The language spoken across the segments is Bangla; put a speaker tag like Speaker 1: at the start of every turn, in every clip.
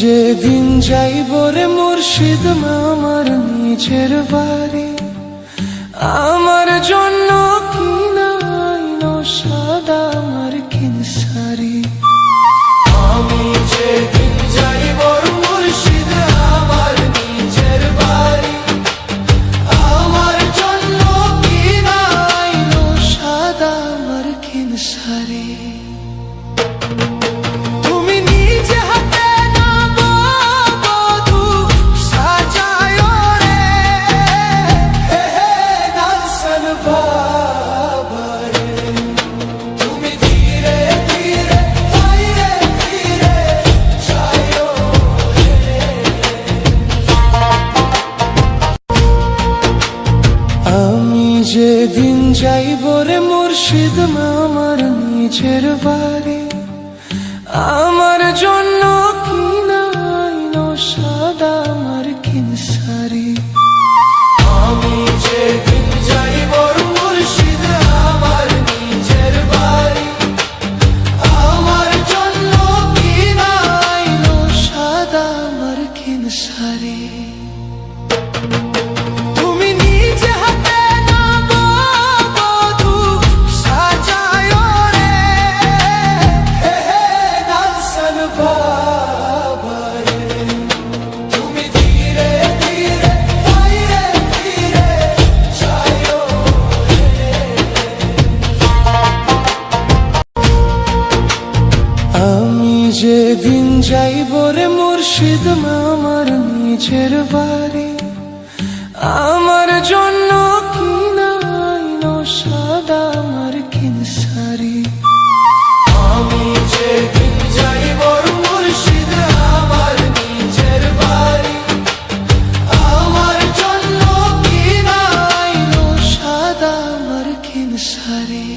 Speaker 1: যেদিন যাইব রে মুর্শিদ আমার নিজের বাড়ি, আমার জন্য কিনাইনো সাদা আমার কিনসারি। আমি যেদিন যাইব মুর্শিদ আমার নিজের বাড়ি, আমার জন্য কিনাইনো সাদা আমার কিনসারি। যেদিন যাইব রে মুর্শিদ আমার নিজের বাড়ি, আমার জন্য কিনাইনো সাদা আমার কিনসারি। আমি যেদিন যাইব মুর্শিদ আমার নিজের বাড়ি, আমার জন্য কিনাইনো সাদা আমার কিনসারি। যেদিন যাইব রে মুর্শিদ আমার নিজের বাড়ি, আমার জন্য কিনাইনো সাদা আমার কিনসারি। আমি যেদিন যাইব মুর্শিদ আমার নিজের বাড়ি, আমার জন্য কিনাইনো সাদা আমার কিনসারি।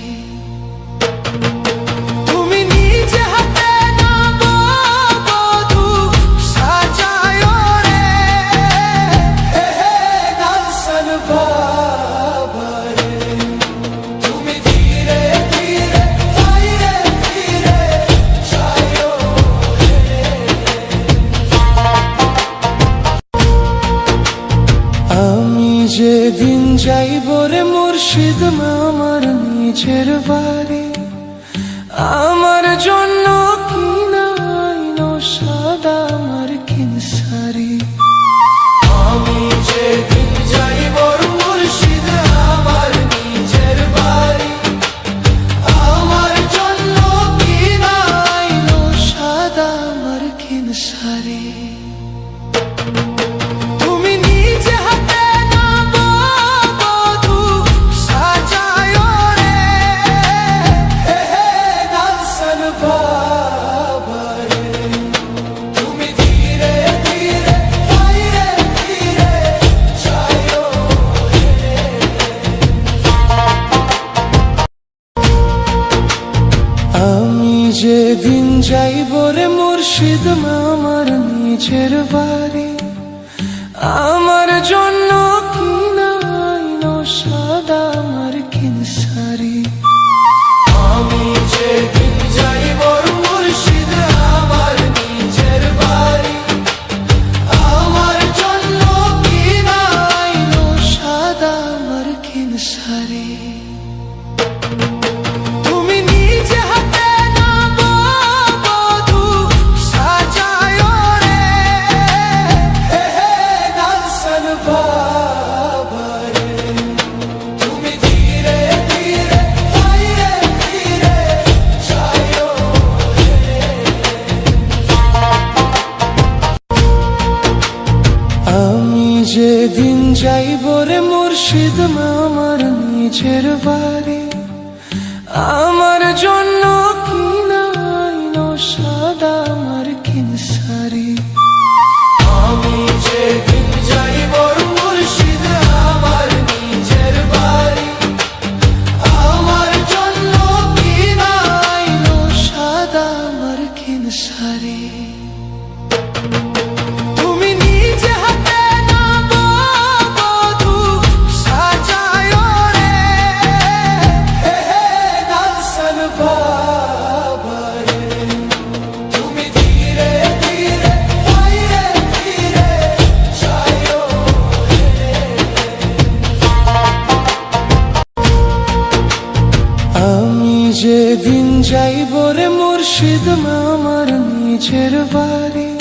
Speaker 1: যেদিন যাইব রে মুর্শিদ আমার নিজের বাড়ি, আমার জন্য কিনাইনো সাদা আমার কিনসারি। আমি যেদিন যাইব মুর্শিদ আমার নিজের বাড়ি, আমার জন্য কিনাইনো সাদা আমার কিনসারি। যেদিন যাইব রে মুর্শিদ আমার নিজের বাড়ি, আমার জন্য কিনাইনো সাদা আমার কিনসারি। আমি যেদিন যাইব মুর্শিদ আমার নিজের বাড়ি, আমার জন্য কিনাইনো সাদা আমার কিনসারি। যেদিন যাইব রে মুর্শিদ আমার নিজের বাড়ি, আমার জন্য কিনাইনো সাদা আমার কিনসারি। আমি যেদিন যাইব মুর্শিদ আমার নিজের বাড়ি, আমার জন্য কিনাইনো সাদা আমার কিনসারি। তুমি ধীরে ধীরে যেদিন যাইব রে মুর্শিদ আমার নিজের বাড়ি